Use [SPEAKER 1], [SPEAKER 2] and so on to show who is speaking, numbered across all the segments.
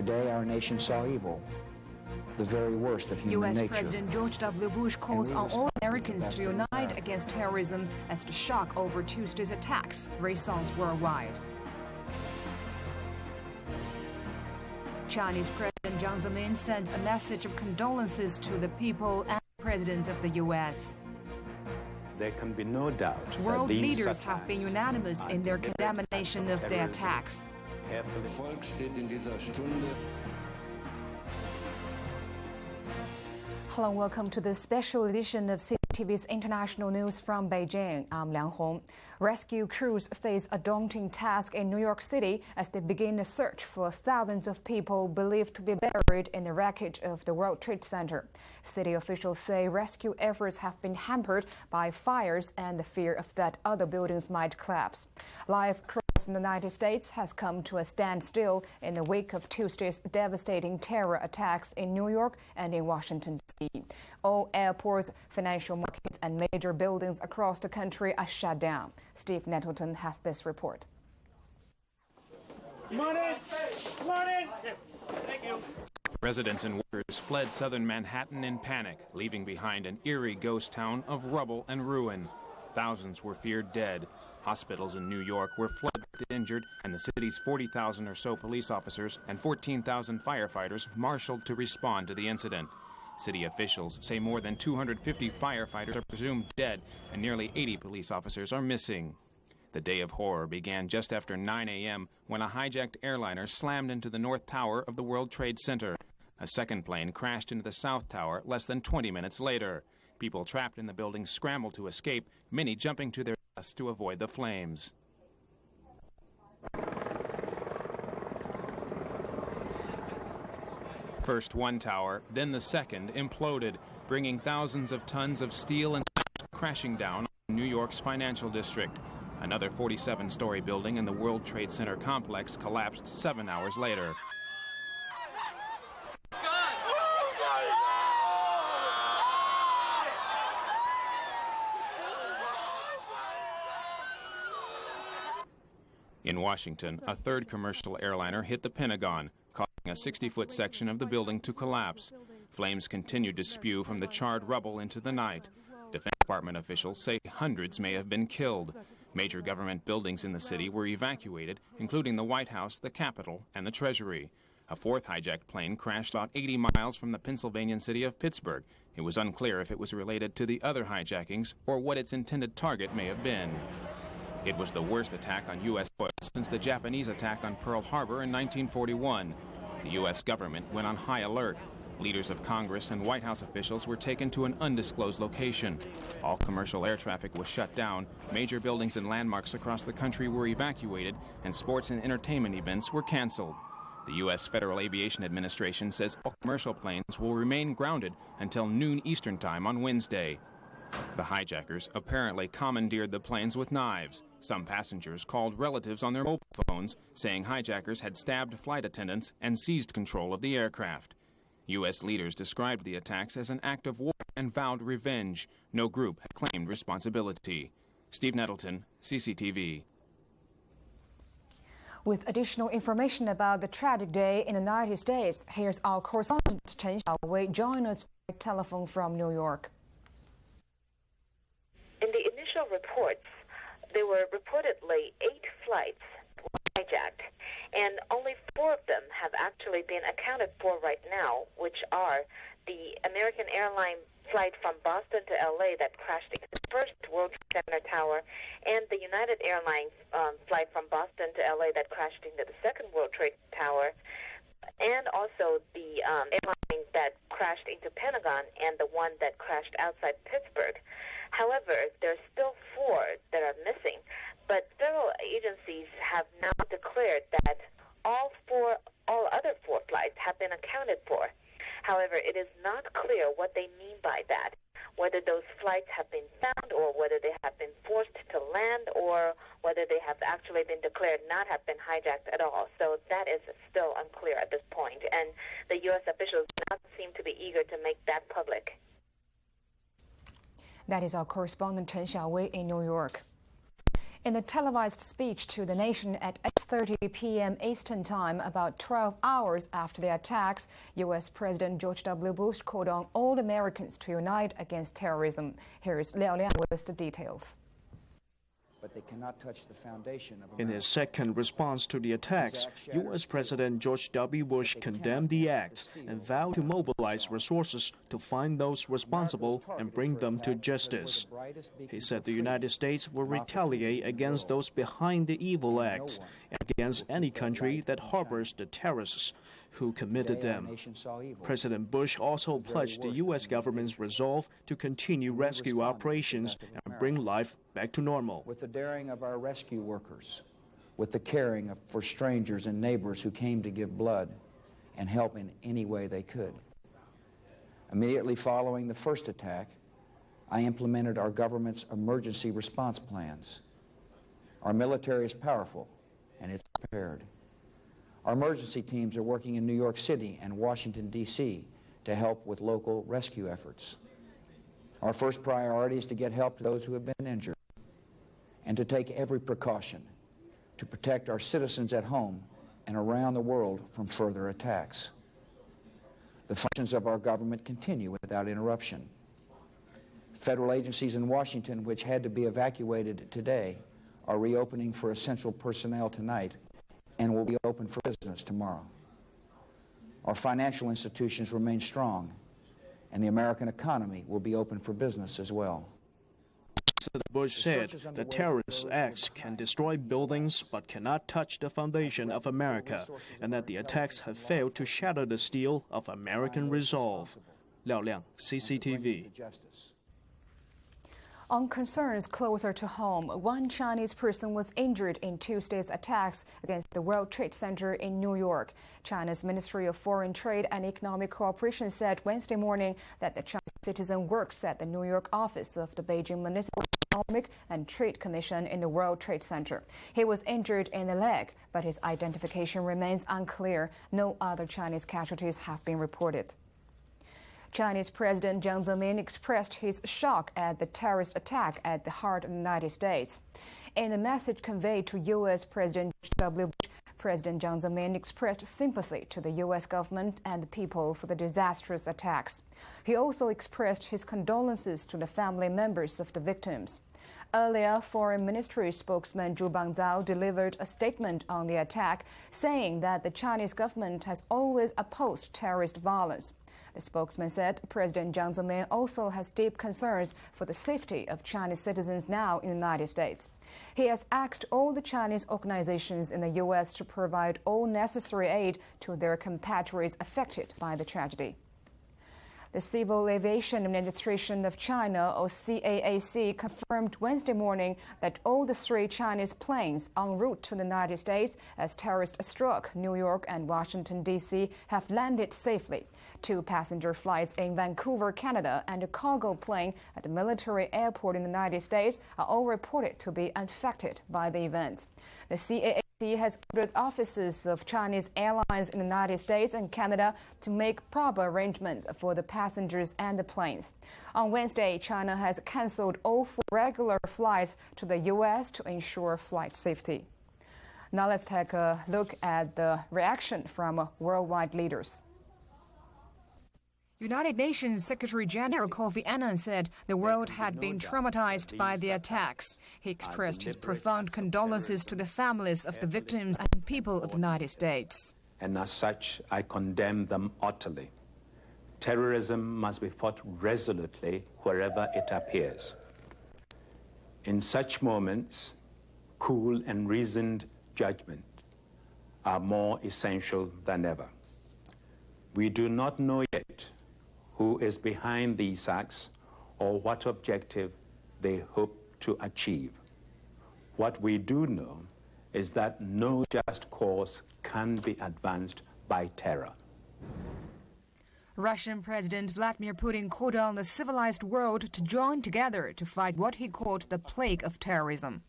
[SPEAKER 1] day our nation saw evil, the very worst of human nature.
[SPEAKER 2] U.S. President George W. Bush calls on all Americans to unite against terrorism as the shock over Tuesday's attacks resounds worldwide. Chinese President Jiang Zemin sends a message of condolences to the people and President of the U.S.
[SPEAKER 3] There can be no doubt
[SPEAKER 2] World
[SPEAKER 3] that these
[SPEAKER 2] leaders have been unanimous in their condemnation of the attacks.
[SPEAKER 4] Volk steht in dieser Stunde.
[SPEAKER 2] Hello and welcome to the special edition of CCTV's International News from Beijing. I'm Liang Hong. Rescue crews face a daunting task in New York City as they begin a search for thousands of people believed to be buried in the wreckage of the World Trade Center. City officials say rescue efforts have been hampered by fires and the fear of that other buildings might collapse. Life across the United States has come to a standstill in the wake of Tuesday's devastating terror attacks in New York and in Washington, D.C. All airports, financial markets, and major buildings across the country are shut down. Steve Nettleton has this report.
[SPEAKER 5] Morning. Thank you.
[SPEAKER 6] Residents and workers fled southern Manhattan in panic, leaving behind an eerie ghost town of rubble and ruin. Thousands were feared dead. Hospitals in New York were flooded with injured, and the city's 40,000 or so police officers and 14,000 firefighters marshaled to respond to the incident. City officials say more than 250 firefighters are presumed dead, and nearly 80 police officers are missing. The day of horror began just after 9 a.m. when a hijacked airliner slammed into the North Tower of the World Trade Center. A second plane crashed into the South Tower less than 20 minutes later. People trapped in the building scrambled to escape, many jumping to their deaths to avoid the flames. First one tower, then the second imploded, bringing thousands of tons of steel and crashing down on New York's financial district. Another 47-story building in the World Trade Center complex collapsed 7 hours later. In Washington, a third commercial airliner hit the Pentagon, causing a 60-foot section of the building to collapse. Flames continued to spew from the charred rubble into the night. Defense Department officials say hundreds may have been killed. Major government buildings in the city were evacuated, including the White House, the Capitol, and the Treasury. A fourth hijacked plane crashed about 80 miles from the Pennsylvania city of Pittsburgh. It was unclear if it was related to the other hijackings or what its intended target may have been. It was the worst attack on U.S. soil since the Japanese attack on Pearl Harbor in 1941. The U.S. government went on high alert. Leaders of Congress and White House officials were taken to an undisclosed location. All commercial air traffic was shut down, major buildings and landmarks across the country were evacuated, and sports and entertainment events were canceled. The U.S. Federal Aviation Administration says all commercial planes will remain grounded until noon Eastern Time on Wednesday. The hijackers apparently commandeered the planes with knives. Some passengers called relatives on their mobile phones, saying hijackers had stabbed flight attendants and seized control of the aircraft. U.S. leaders described the attacks as an act of war and vowed revenge. No group had claimed responsibility. Steve Nettleton, CCTV.
[SPEAKER 2] With additional information about the tragic day in the United States, here's our correspondent Chen Xiaowei joining us by telephone from New York.
[SPEAKER 7] In the initial reports, there were reportedly 8 flights hijacked, and only 4 of them have actually been accounted for right now, which are the American airline flight from Boston to L.A. that crashed into the first World Trade Center tower, and the United Airlines flight from Boston to L.A. that crashed into the second World Trade Tower, and also the airline that crashed into Pentagon and the one that crashed outside Pittsburgh. However, there's still 4 that are missing, but federal agencies have now declared that all other 4 flights have been accounted for. However, it is not clear what they mean by that, whether those flights have been found or whether they have been forced to land or whether they have actually been declared not have been hijacked at all. So that is still unclear at this point, and the U.S. officials do not seem to be eager to make that public.
[SPEAKER 2] That is our correspondent Chen Xiaowei in New York. In a televised speech to the nation at 8:30 p.m. Eastern Time, about 12 hours after the attacks, U.S. President George W. Bush called on all Americans to unite against terrorism. Here is Liao Liang with the details.
[SPEAKER 1] But they cannot touch the foundation of
[SPEAKER 5] In
[SPEAKER 1] America.
[SPEAKER 5] his second response to the attacks, U.S. President George W. Bush condemned the acts and vowed to mobilize resources to find those responsible and bring them to justice. He said the United States will retaliate against those behind the evil acts and against any country that harbors the terrorists who committed them. President Bush also pledged the U.S. government's resolve to continue rescue operations and bring life back to normal.
[SPEAKER 1] With the daring of our rescue workers, with the caring for strangers and neighbors who came to give blood and help in any way they could. Immediately following the first attack, I implemented our government's emergency response plans. Our military is powerful and it's prepared. Our emergency teams are working in New York City and Washington, D.C. to help with local rescue efforts. Our first priority is to get help to those who have been injured and to take every precaution to protect our citizens at home and around the world from further attacks. The functions of our government continue without interruption. Federal agencies in Washington, which had to be evacuated today, are reopening for essential personnel tonight and will be open for business tomorrow. Our financial institutions remain strong, and the American economy will be open for business as well.
[SPEAKER 5] President Bush said that terrorist acts can destroy buildings but cannot touch the foundation of America, and that the attacks have failed to shatter the steel of American resolve. Liao Liang, CCTV.
[SPEAKER 2] On concerns closer to home, one Chinese person was injured in Tuesday's attacks against the World Trade Center in New York. China's Ministry of Foreign Trade and Economic Cooperation said Wednesday morning that the Chinese citizen works at the New York office of the Beijing Municipal Economic and Trade Commission in the World Trade Center. He was injured in the leg, but his identification remains unclear. No other Chinese casualties have been reported. Chinese President Jiang Zemin expressed his shock at the terrorist attack at the heart of the United States. In a message conveyed to U.S. President W. Bush, President Jiang Zemin expressed sympathy to the U.S. government and the people for the disastrous attacks. He also expressed his condolences to the family members of the victims. Earlier, Foreign Ministry spokesman Zhu Bangzhao delivered a statement on the attack, saying that the Chinese government has always opposed terrorist violence. The spokesman said President Jiang Zemin also has deep concerns for the safety of Chinese citizens now in the United States. He has asked all the Chinese organizations in the U.S. to provide all necessary aid to their compatriots affected by the tragedy. The Civil Aviation Administration of China, or CAAC, confirmed Wednesday morning that all the 3 Chinese planes en route to the United States as terrorists struck New York and Washington, D.C. have landed safely. 2 passenger flights in Vancouver, Canada, and a cargo plane at a military airport in the United States are all reported to be unaffected by the events. The CAAC has ordered offices of Chinese airlines in the United States and Canada to make proper arrangements for the passengers and the planes. On Wednesday, China has cancelled all 4 regular flights to the U.S. to ensure flight safety. Now let's take a look at the reaction from worldwide leaders. United Nations Secretary General Kofi Annan said the world had been traumatized by the attacks. He expressed his profound condolences to the families of the victims and people of the United States.
[SPEAKER 3] And as such, I condemn them utterly. Terrorism must be fought resolutely wherever it appears. In such moments, cool and reasoned judgment are more essential than ever. We do not know yet who is behind these acts or what objective they hope to achieve. What we do know is that no just cause can be advanced by terror.
[SPEAKER 2] Russian President Vladimir Putin called on the civilized world to join together to fight what he called the plague of terrorism.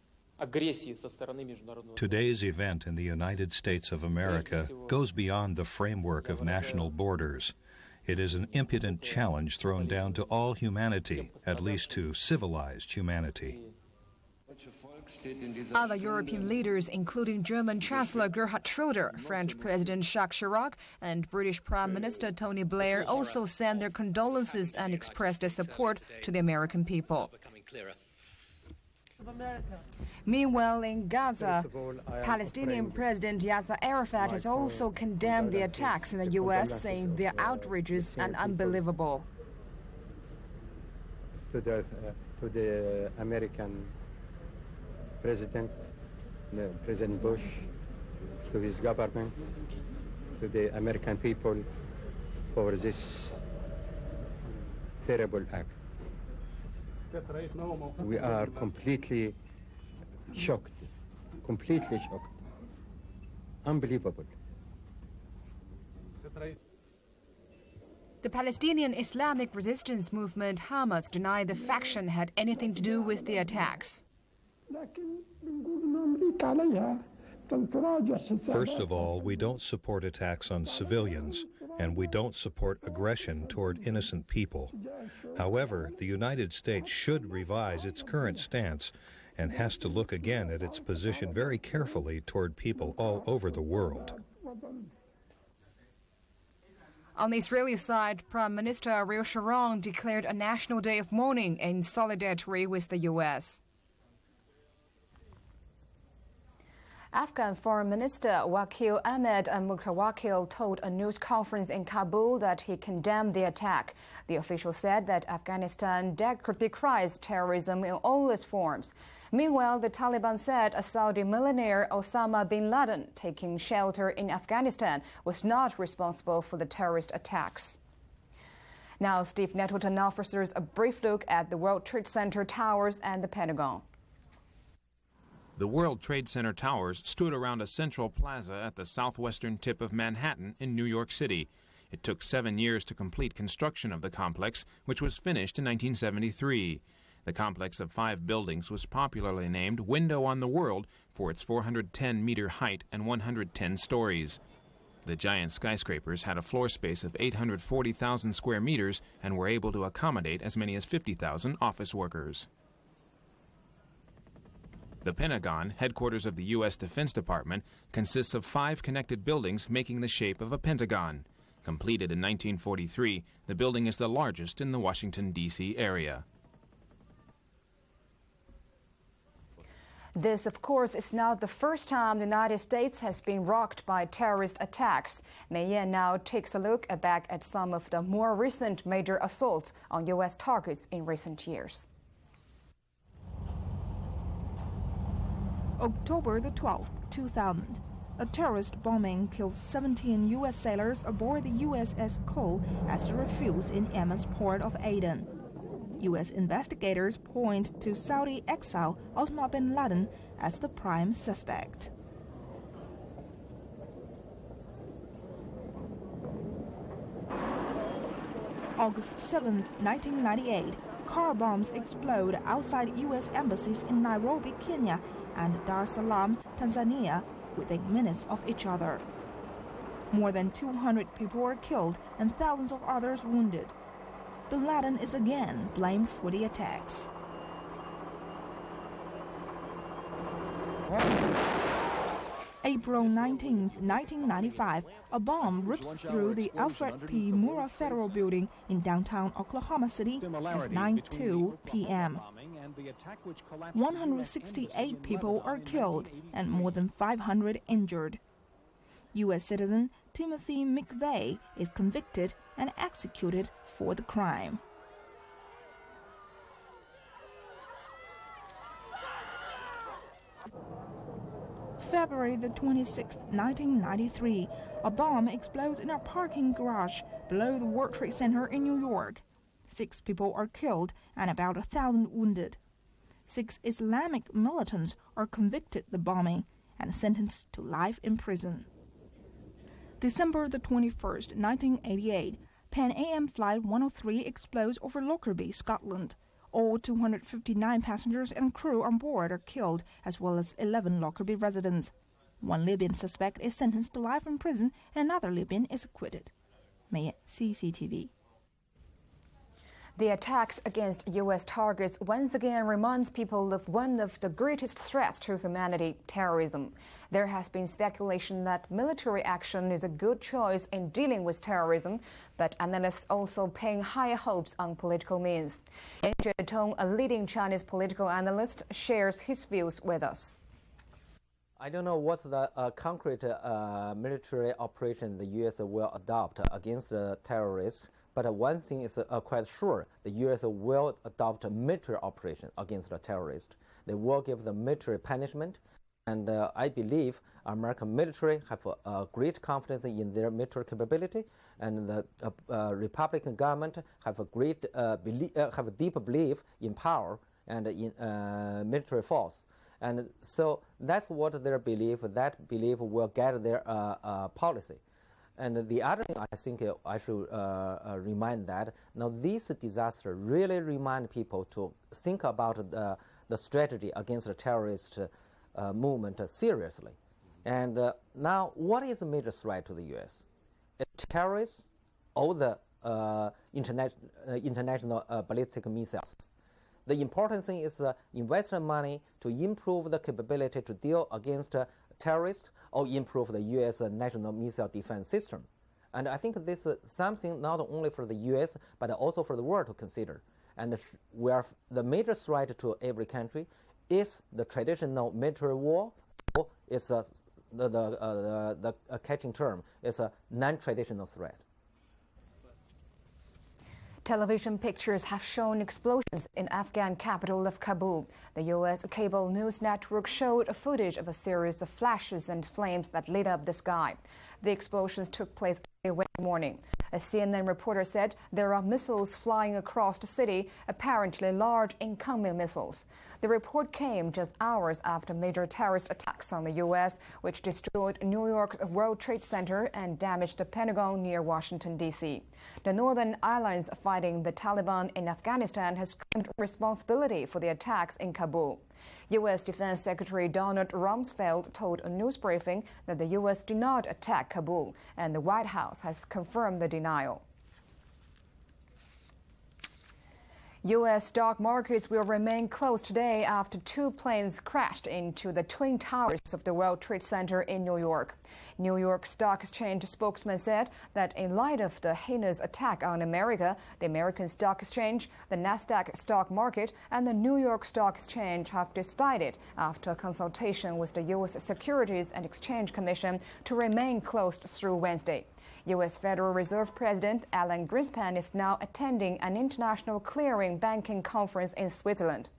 [SPEAKER 8] Today's event in the United States of America goes beyond the framework of national borders. It is an impudent challenge thrown down to all humanity, at least to civilized humanity.
[SPEAKER 2] Other European leaders, including German Chancellor Gerhard Schröder, French President Jacques Chirac, and British Prime Minister Tony Blair, also sent their condolences and expressed their support to the American people. Meanwhile, in Gaza, Palestinian President Yasser Arafat has also condemned the attacks in the U.S., saying they're outrageous and unbelievable.
[SPEAKER 9] To the American President, President Bush, to his government, to the American people for this terrible act. We are completely shocked, unbelievable.
[SPEAKER 2] The Palestinian Islamic Resistance Movement, Hamas, denied the faction had anything to do with the attacks.
[SPEAKER 8] First of all, we don't support attacks on civilians, and we don't support aggression toward innocent people. However, the United States should revise its current stance and has to look again at its position very carefully toward people all over the world.
[SPEAKER 2] On the Israeli side, Prime Minister Ariel Sharon declared a national day of mourning in solidarity with the U.S. Afghan Foreign Minister Wakil Ahmed al-Mutawakil told a news conference in Kabul that he condemned the attack. The official said that Afghanistan decries terrorism in all its forms. Meanwhile, the Taliban said a Saudi millionaire, Osama bin Laden, taking shelter in Afghanistan, was not responsible for the terrorist attacks. Now, Steve Nettleton offers us a brief look at the World Trade Center towers and the Pentagon.
[SPEAKER 6] The World Trade Center towers stood around a central plaza at the southwestern tip of Manhattan in New York City. It took 7 years to complete construction of the complex, which was finished in 1973. The complex of 5 buildings was popularly named Window on the World for its 410-meter height and 110 stories. The giant skyscrapers had a floor space of 840,000 square meters and were able to accommodate as many as 50,000 office workers. The Pentagon, headquarters of the U.S. Defense Department, consists of 5 connected buildings making the shape of a pentagon. Completed in 1943, the building is the largest in the Washington, D.C. area.
[SPEAKER 2] This, of course, is not the first time the United States has been rocked by terrorist attacks. Mei Yan now takes a look back at some of the more recent major assaults on U.S. targets in recent years.
[SPEAKER 10] October the 12th, 2000. A terrorist bombing killed 17 U.S. sailors aboard the USS Cole as it refuels in Yemen's port of Aden. U.S. investigators point to Saudi exile Osama bin Laden as the prime suspect. August 7, 1998, car bombs explode outside U.S. embassies in Nairobi, Kenya, and Dar es Salaam, Tanzania, within minutes of each other. More than 200 people were killed and thousands of others wounded. Bin Laden is again blamed for the attacks. April 19, 1995, a bomb rips through the Alfred P. Murrah Federal Building in downtown Oklahoma City at 9:02 p.m. 168 people are killed and more than 500 injured. U.S. citizen Timothy McVeigh is convicted and executed for the crime. February the 26th, 1993, a bomb explodes in a parking garage below the World Trade Center in New York. 6 people are killed and about 1,000 wounded. 6 Islamic militants are convicted of the bombing and sentenced to life in prison. December the 21st, 1988, Pan Am Flight 103 explodes over Lockerbie, Scotland. All 259 passengers and crew on board are killed, as well as 11 Lockerbie residents. 1 Libyan suspect is sentenced to life in prison, and another Libyan is acquitted. Mei Yan, CCTV.
[SPEAKER 2] The attacks against U.S. targets once again reminds people of one of the greatest threats to humanity, terrorism. There has been speculation that military action is a good choice in dealing with terrorism, but analysts also paying higher hopes on political means. Yan Zhetong, a leading Chinese political analyst, shares his views with us.
[SPEAKER 11] I don't know what's the concrete military operation the U.S. will adopt against the terrorists. But one thing is quite sure, the U.S. will adopt a military operation against the terrorists. They will give the military punishment, and I believe American military have great confidence in their military capability, and the Republican government have a deep belief in power and in military force. And so that's what their belief, that belief will guide their policy. And the other thing I think I should remind that now this disaster really remind people to think about the strategy against the terrorist movement seriously. And now, what is a major threat to the U.S.? Terrorists or the international ballistic missiles. The important thing is invest money to improve the capability to deal against terrorists or improve the U.S. national missile defense system. And I think this is something not only for the U.S. but also for the world to consider. And where the major threat to every country is the traditional military war, or it's the catching term is a non-traditional threat.
[SPEAKER 2] Television pictures have shown explosions in Afghan capital of Kabul. The U.S. cable news network showed footage of a series of flashes and flames that lit up the sky. The explosions took place early Wednesday morning. A CNN reporter said there are missiles flying across the city, apparently large incoming missiles. The report came just hours after major terrorist attacks on the U.S., which destroyed New York's World Trade Center and damaged the Pentagon near Washington, D.C. The Northern Alliance fighting the Taliban in Afghanistan has claimed responsibility for the attacks in Kabul. U.S. Defense Secretary Donald Rumsfeld told a news briefing that the U.S. did not attack Kabul, and the White House has confirmed the denial. U.S. stock markets will remain closed today after two planes crashed into the Twin Towers of the World Trade Center in New York. New York Stock Exchange spokesman said that in light of the heinous attack on America, the American Stock Exchange, the Nasdaq stock market, and the New York Stock Exchange have decided, after consultation with the U.S. Securities and Exchange Commission, to remain closed through Wednesday. U.S. Federal Reserve President Alan Greenspan is now attending an international clearing banking conference in Switzerland.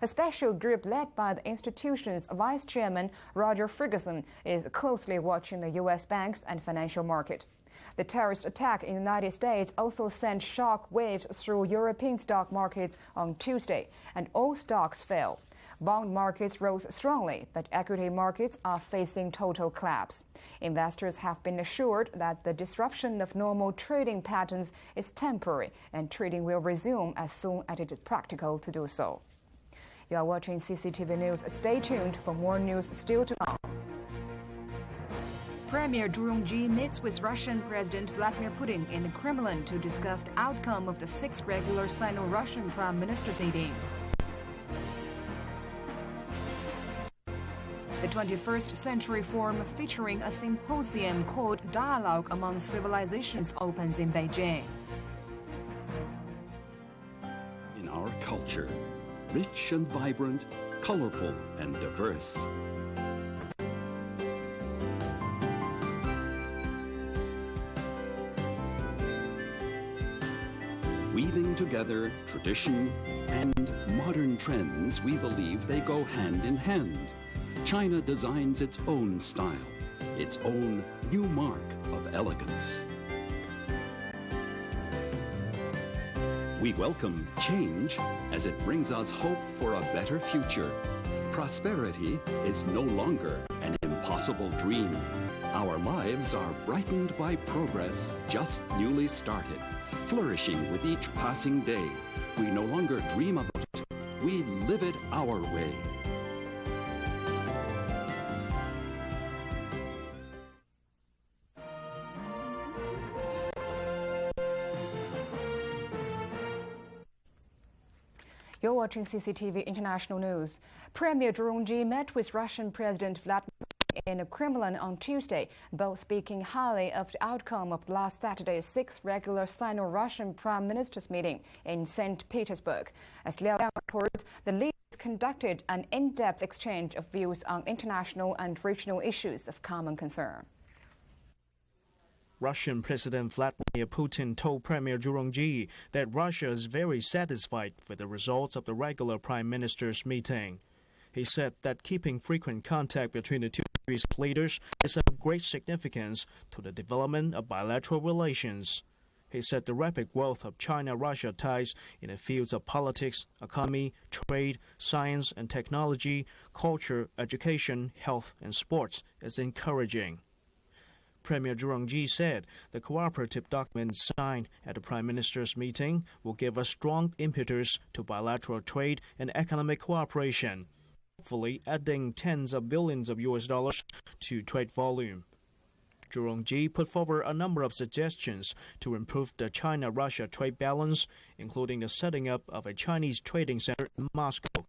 [SPEAKER 2] A special group led by the institution's vice chairman, Roger Ferguson, is closely watching the U.S. banks and financial market. The terrorist attack in the United States also sent shock waves through European stock markets on Tuesday, and all stocks fell. Bond markets rose strongly, but equity markets are facing total collapse. Investors have been assured that the disruption of normal trading patterns is temporary and trading will resume as soon as it is practical to do so. You are watching CCTV News. Stay tuned for more news still to come. Premier Zhu Rongji meets with Russian President Vladimir Putin in the Kremlin to discuss the outcome of the 6th regular Sino-Russian Prime Ministers meeting. The 21st Century Forum, featuring a symposium called Dialogue Among Civilizations, opens in Beijing.
[SPEAKER 12] In our culture, rich and vibrant, colorful and diverse. Weaving together tradition and modern trends, we believe they go hand in hand. China designs its own style, its own new mark of elegance. We welcome change as it brings us hope for a better future. Prosperity is no longer an impossible dream. Our lives are brightened by progress just newly started, flourishing with each passing day. We no longer dream about it, we live it our way.
[SPEAKER 2] watching CCTV International News. Premier Zhu Rongji met with Russian President Vladimir Putin in the Kremlin on Tuesday, both speaking highly of the outcome of last Saturday's sixth regular Sino-Russian Prime Ministers meeting in St. Petersburg. As Liao Liang reports, the leaders conducted an in-depth exchange of views on international and regional issues of common concern.
[SPEAKER 5] Russian President Vladimir Putin told Premier Zhu Rongji that Russia is very satisfied with the results of the regular Prime Ministers meeting. He said that keeping frequent contact between the two countries' leaders is of great significance to the development of bilateral relations. He said the rapid growth of China-Russia ties in the fields of politics, economy, trade, science and technology, culture, education, health and sports is encouraging. Premier Zhu Rongji said the cooperative document signed at the Prime Minister's meeting will give a strong impetus to bilateral trade and economic cooperation, hopefully adding tens of billions of US dollars to trade volume. Zhu Rongji put forward a number of suggestions to improve the China-Russia trade balance, including the setting up of a Chinese trading center in Moscow,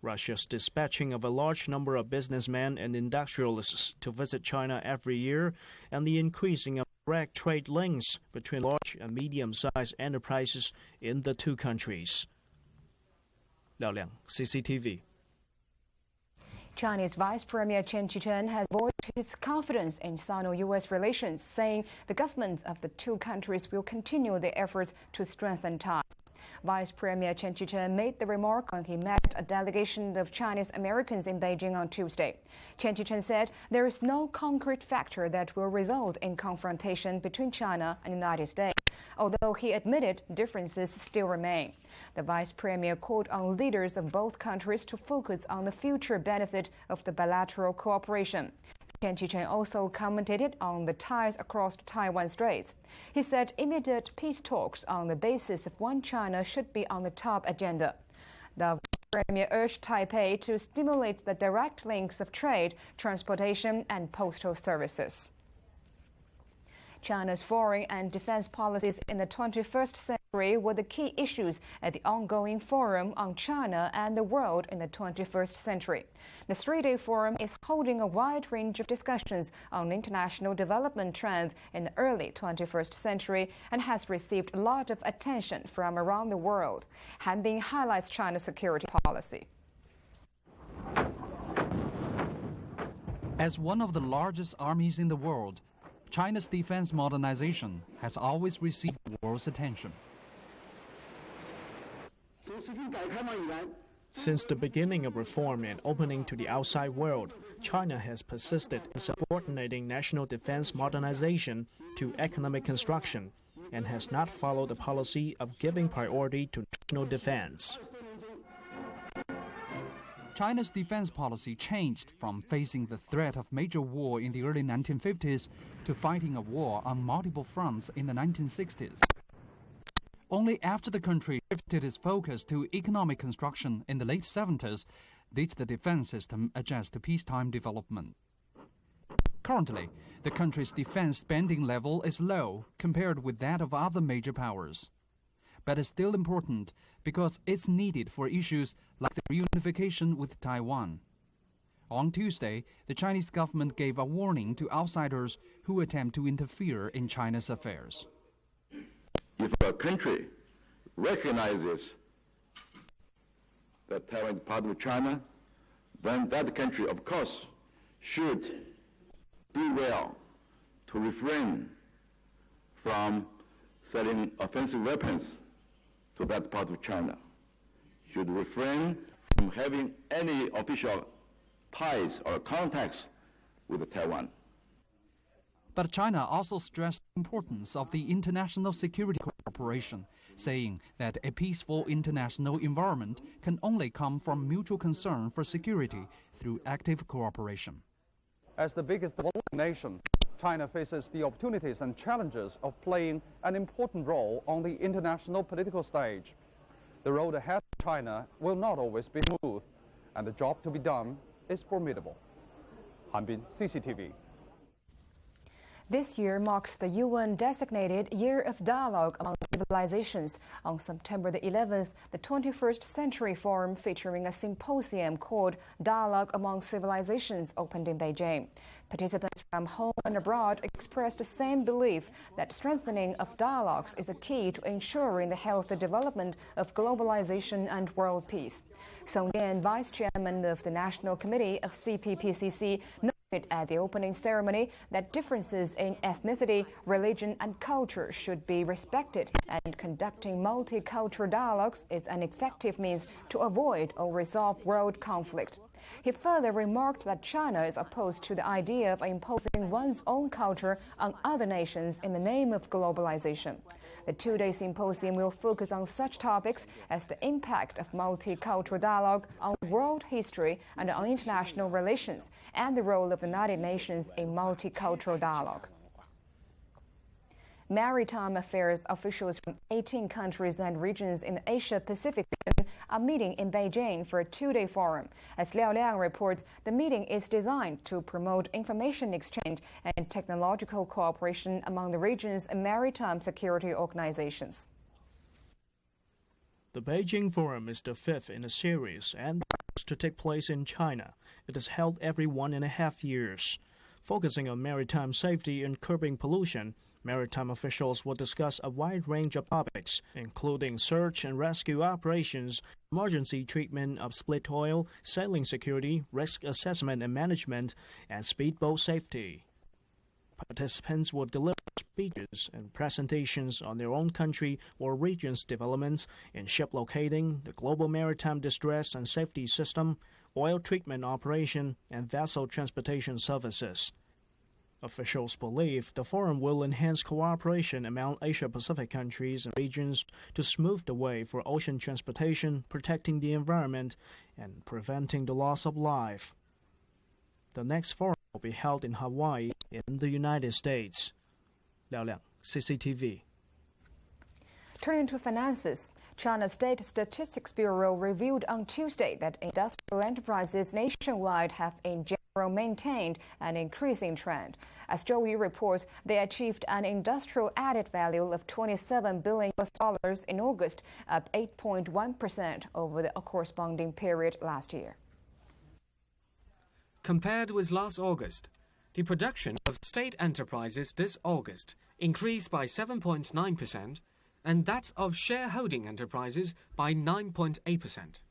[SPEAKER 5] Russia's dispatching of a large number of businessmen and industrialists to visit China every year, and the increasing of direct trade links between large and medium-sized enterprises in the two countries. Liao Liang, CCTV.
[SPEAKER 2] Chinese Vice Premier Chen Chichen has voiced his confidence in Sino-U.S. relations, saying the governments of the two countries will continue their efforts to strengthen ties. Vice Premier Chen Chichen made the remark when he met a delegation of Chinese Americans in Beijing on Tuesday. Chen Chichen said there is no concrete factor that will result in confrontation between China and the United States, although he admitted differences still remain. The Vice Premier called on leaders of both countries to focus on the future benefit of the bilateral cooperation. Chen Chichen also commented on the ties across the Taiwan Straits. He said immediate peace talks on the basis of one China should be on the top agenda. The Premier urged Taipei to stimulate the direct links of trade, transportation and postal services. China's foreign and defense policies in the 21st century were the key issues at the ongoing Forum on China and the World in the 21st Century. The three-day forum is holding a wide range of discussions on international development trends in the early 21st century and has received a lot of attention from around the world. Han Bing highlights China's security policy.
[SPEAKER 13] As one of the largest armies in the world, China's defense modernization has always received the world's attention.
[SPEAKER 5] Since the beginning of reform and opening to the outside world, China has persisted in subordinating national defense modernization to economic construction and has not followed the policy of giving priority to national defense.
[SPEAKER 13] China's defense policy changed from facing the threat of major war in the early 1950s to fighting a war on multiple fronts in the 1960s. Only after the country shifted its focus to economic construction in the late 70s did the defense system adjust to peacetime development. Currently, the country's defense spending level is low compared with that of other major powers. But it's still important because it's needed for issues like the reunification with Taiwan. On Tuesday, the Chinese government gave a warning to outsiders who attempt to interfere in China's affairs.
[SPEAKER 14] If a country recognizes that Taiwan is part of China, then that country, of course, should do well to refrain from selling offensive weapons to that part of China, should refrain from having any official ties or contacts with Taiwan.
[SPEAKER 13] But China also stressed the importance of the international security cooperation, saying that a peaceful international environment can only come from mutual concern for security through active cooperation.
[SPEAKER 15] As the biggest developing nation, China faces the opportunities and challenges of playing an important role on the international political stage. The road ahead of China will not always be smooth, and the job to be done is formidable. Han Bin, CCTV.
[SPEAKER 2] This year marks the UN-designated Year of Dialogue Among Civilizations. On September the 11th, the 21st Century Forum featuring a symposium called Dialogue Among Civilizations opened in Beijing. Participants from home and abroad expressed the same belief that strengthening of dialogues is a key to ensuring the healthy development of globalization and world peace. Song Yan, Vice Chairman of the National Committee of CPPCC, at the opening ceremony that differences in ethnicity, religion and culture should be respected, and conducting multicultural dialogues is an effective means to avoid or resolve world conflict. He further remarked that China is opposed to the idea of imposing one's own culture on other nations in the name of globalization. The two-day symposium will focus on such topics as the impact of multicultural dialogue on world history and on international relations, and the role of the United Nations in multicultural dialogue. Maritime affairs officials from 18 countries and regions in the Asia-Pacific region are meeting in Beijing for a two-day forum. As Liao Liang reports, the meeting is designed to promote information exchange and technological cooperation among the region's maritime security organizations.
[SPEAKER 5] The Beijing Forum is the fifth in a series and to take place in China. It is held every 1.5 years. Focusing on maritime safety and curbing pollution, maritime officials will discuss a wide range of topics, including search and rescue operations, emergency treatment of split oil, sailing security, risk assessment and management, and speedboat safety. Participants will deliver speeches and presentations on their own country or region's developments in ship locating, the global maritime distress and safety system, oil treatment operation, and vessel transportation services. Officials believe the forum will enhance cooperation among Asia-Pacific countries and regions to smooth the way for ocean transportation, protecting the environment, and preventing the loss of life. The next forum will be held in Hawaii in the United States. Liao Liang, CCTV.
[SPEAKER 2] Turning to finances, China's State Statistics Bureau revealed on Tuesday that industrial enterprises nationwide have in general maintained an increasing trend. As Zhou Yu reports, they achieved an industrial added value of $27 billion in August, up 8.1% over the corresponding period last year.
[SPEAKER 16] Compared with last August, the production of state enterprises this August increased by 7.9%, and that of shareholding enterprises by 9.8%.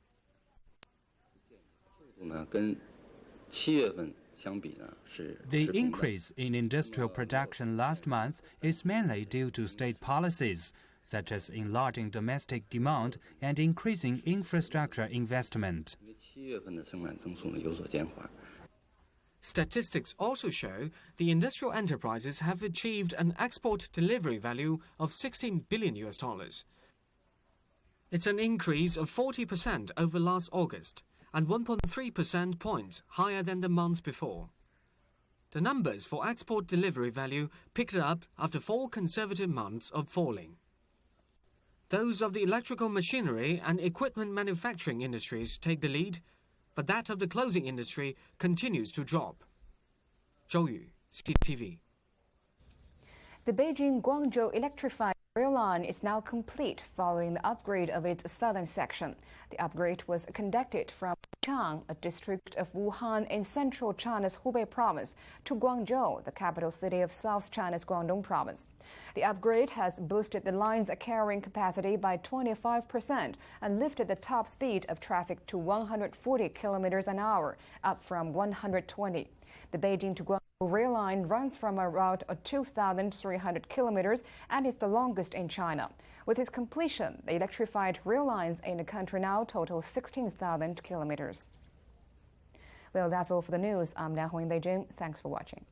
[SPEAKER 17] The increase in industrial production last month is mainly due to state policies, such as enlarging domestic demand and increasing infrastructure investment.
[SPEAKER 16] Statistics also show the industrial enterprises have achieved an export delivery value of $16 billion. It's an increase of 40% over last August and 1.3 percentage points higher than the month before. The numbers for export delivery value picked up after 4 consecutive months of falling. Those of the electrical machinery and equipment manufacturing industries take the lead, but that of the clothing industry continues to drop. Zhou Yu, CCTV.
[SPEAKER 2] The Beijing-Guangzhou electrified rail line is now complete following the upgrade of its southern section. The upgrade was conducted from Chang, a district of Wuhan in central China's Hubei province, to Guangzhou, the capital city of South China's Guangdong province. The upgrade has boosted the line's carrying capacity by 25% and lifted the top speed of traffic to 140 kilometers an hour, up from 120. The Beijing to Guangzhou rail line runs from a route of 2,300 kilometers and is the longest in China. With its completion, the electrified rail lines in the country now total 16,000 kilometers. Well, that's all for the news. I'm Liang Hong in Beijing. Thanks for watching.